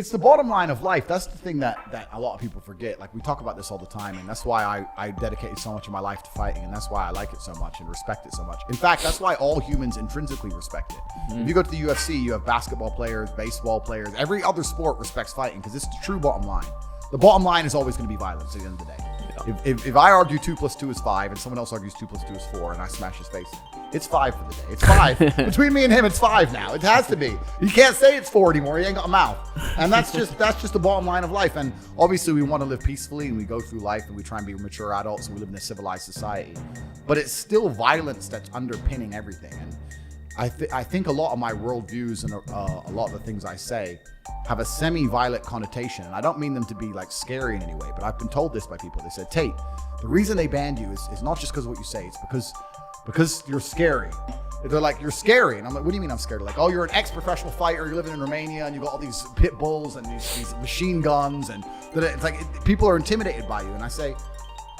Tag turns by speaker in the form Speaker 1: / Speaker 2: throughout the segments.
Speaker 1: It's the bottom line of life. That's the thing that a lot of people forget. Like, we talk about this all the time, and that's why I dedicated so much of my life to fighting, and that's why I like it so much and respect it so much. In fact, that's why all humans intrinsically respect it. Mm-hmm. If you go to the UFC, you have basketball players, baseball players, every other sport respects fighting because it's the true bottom line. The bottom line is always going to be violence at the end of the day. If I argue 2 + 2 is 5 and someone else argues 2 + 2 is 4 and I smash his face in, it's 5 for the day. It's 5. Between me and him, it's 5 now. It has to be. You can't say it's 4 anymore. He ain't got a mouth. And that's just the bottom line of life. And obviously we want to live peacefully and we go through life and we try and be mature adults and we live in a civilized society. But it's still violence that's underpinning everything. And I think a lot of my worldviews and a lot of the things I say have a semi-violent connotation. And I don't mean them to be like scary in any way, but I've been told this by people. They said, Tate, the reason they banned you is not just because of what you say, it's because you're scary. They're like, you're scary. And I'm like, what do you mean I'm scared? Like, oh, you're an ex-professional fighter, you're living in Romania, and you got all these pit bulls and these machine guns, and it's like people are intimidated by you. And I say,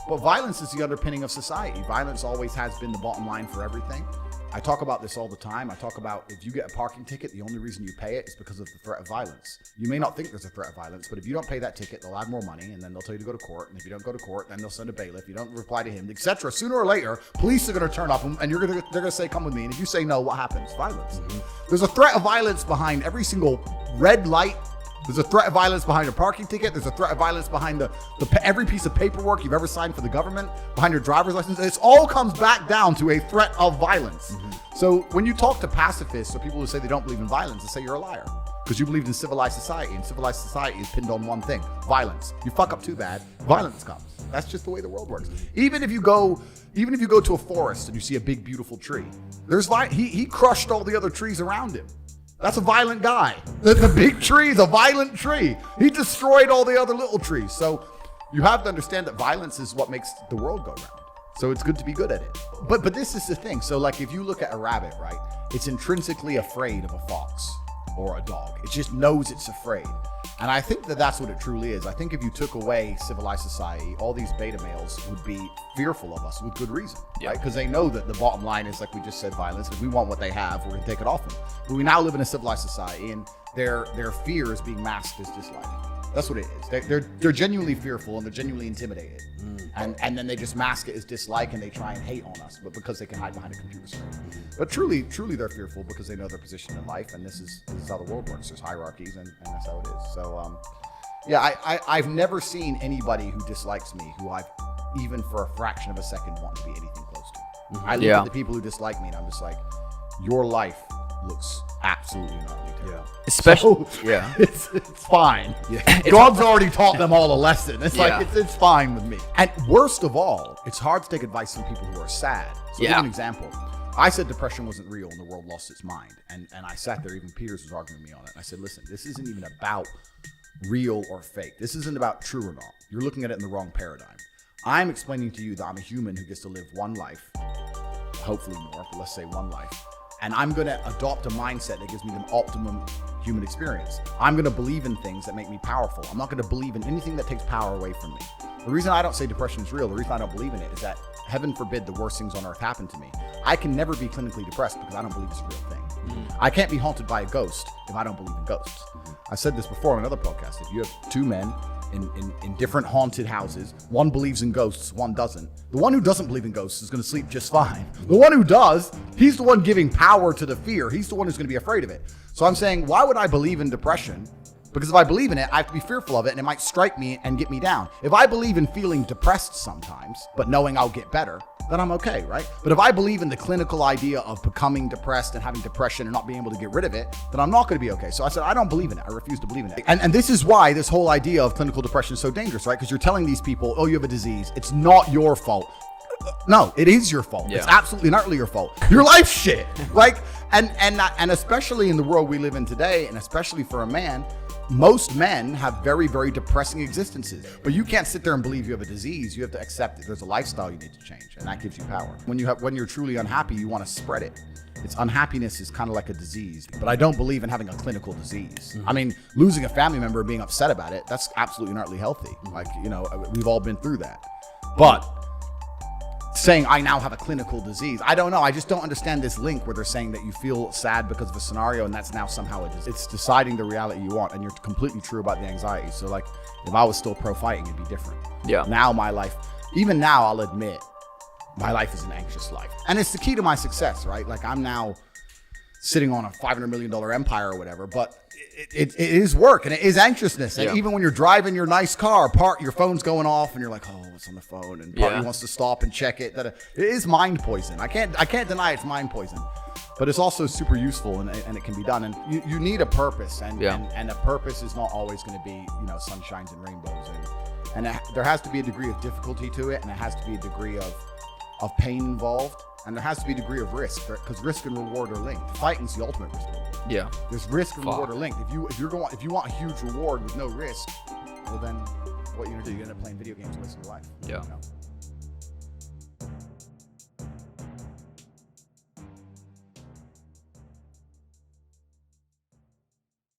Speaker 1: but violence is the underpinning of society. Violence always has been the bottom line for everything. I talk about this all the time. I talk about if you get a parking ticket, the only reason you pay it is because of the threat of violence. You may not think there's a threat of violence, but if you don't pay that ticket, they'll add more money, and then they'll tell you to go to court. And if you don't go to court, then they'll send a bailiff. You don't reply to him, etc. Sooner or later, police are going to turn up, and they're going to say, "Come with me." And if you say no, what happens? Violence. Mm-hmm. There's a threat of violence behind every single red light. There's a threat of violence behind a parking ticket. There's a threat of violence behind every piece of paperwork you've ever signed for the government, behind your driver's license. It all comes back down to a threat of violence. Mm-hmm. So when you talk to pacifists or people who say they don't believe in violence, they say you're a liar because you believe in civilized society, and civilized society is pinned on one thing: violence. You fuck up too bad, violence comes. That's just the way the world works. Even if you go to a forest and you see a big, beautiful tree, he crushed all the other trees around him. That's a violent guy. The big tree is a violent tree. He destroyed all the other little trees. So you have to understand that violence is what makes the world go round. So it's good to be good at it. But this is the thing. So like if you look at a rabbit, right, it's intrinsically afraid of a fox or a dog. It just knows it's afraid. And I think that that's what it truly is. I think if you took away civilized society, all these beta males would be fearful of us with good reason, right? Because they know that the bottom line is, like we just said, violence. If we want what they have, we're going to take it off them. But we now live in a civilized society, and their fear is being masked as dislike. That's what it is. They're genuinely fearful and they're genuinely intimidated. And then they just mask it as dislike and they try and hate on us, but because they can hide behind a computer screen. But truly they're fearful because they know their position in life, and this is how the world works. There's hierarchies, and that's how it is. So I've never seen anybody who dislikes me who I've even for a fraction of a second want to be anything close to. Mm-hmm. I look at the people who dislike me and I'm just like, your life looks absolutely gnarly.
Speaker 2: Yeah. Especially,
Speaker 1: it's fine. Yeah. God's already taught them all a lesson. It's like, it's fine with me. And worst of all, it's hard to take advice from people who are sad. So give an example. I said depression wasn't real and the world lost its mind. And I sat there, even Peters was arguing with me on it. And I said, listen, this isn't even about real or fake. This isn't about true or not. You're looking at it in the wrong paradigm. I'm explaining to you that I'm a human who gets to live one life, hopefully more, but let's say one life. And I'm going to adopt a mindset that gives me the optimum human experience. I'm going to believe in things that make me powerful. I'm not going to believe in anything that takes power away from me. The reason I don't say depression is real, the reason I don't believe in it is that, heaven forbid, the worst things on earth happen to me. I can never be clinically depressed because I don't believe it's a real thing. Mm-hmm. I can't be haunted by a ghost if I don't believe in ghosts. Mm-hmm. I said this before on another podcast. If you have two men in different haunted houses, one believes in ghosts, one doesn't. The one who doesn't believe in ghosts is going to sleep just fine. The one who does, he's the one giving power to the fear. He's the one who's going to be afraid of it. So I'm saying, why would I believe in depression? Because if I believe in it, I have to be fearful of it, and it might strike me and get me down. If I believe in feeling depressed sometimes, but knowing I'll get better, then I'm okay, right? But if I believe in the clinical idea of becoming depressed and having depression and not being able to get rid of it, then I'm not going to be okay. So I said, I don't believe in it. I refuse to believe in it. And this is why this whole idea of clinical depression is so dangerous, right? Because you're telling these people, oh, you have a disease. It's not your fault. No, it is your fault. Yeah. It's absolutely not your fault. Your life's shit. Like, and especially in the world we live in today, and especially for a man, most men have very, very depressing existences. But you can't sit there and believe you have a disease. You have to accept that there's a lifestyle you need to change, and that gives you power. When you're truly unhappy, you want to spread it. It's unhappiness is kind of like a disease, but I don't believe in having a clinical disease. Mm-hmm. I mean, losing a family member and being upset about it, that's absolutely not really healthy. Like, we've all been through that. But saying I now have a clinical disease. I don't know. I just don't understand this link where they're saying that you feel sad because of a scenario and that's now somehow a disease. It's deciding the reality you want, and you're completely true about the anxiety. So like if I was still pro fighting, it'd be different.
Speaker 2: Yeah.
Speaker 1: Now my life, even now I'll admit, my life is an anxious life. And it's the key to my success, right? Like I'm now sitting on a $500 million empire or whatever, but it is work and it is anxiousness. And even when you're driving your nice car, your phone's going off and you're like, oh, what's on the phone? And part of you wants to stop and check it. It is mind poison. I can't deny it's mind poison, but it's also super useful and it can be done. And you need a purpose, and a purpose is not always going to be, sunshines and rainbows. And there has to be a degree of difficulty to it, and it has to be a degree of pain involved. And there has to be a degree of risk, because risk and reward are linked. Fighting's the ultimate risk and reward.
Speaker 2: Yeah.
Speaker 1: There's risk and reward are linked. If you want a huge reward with no risk, well then what you're gonna do? You're gonna end up playing video games the rest of your life.
Speaker 2: Yeah.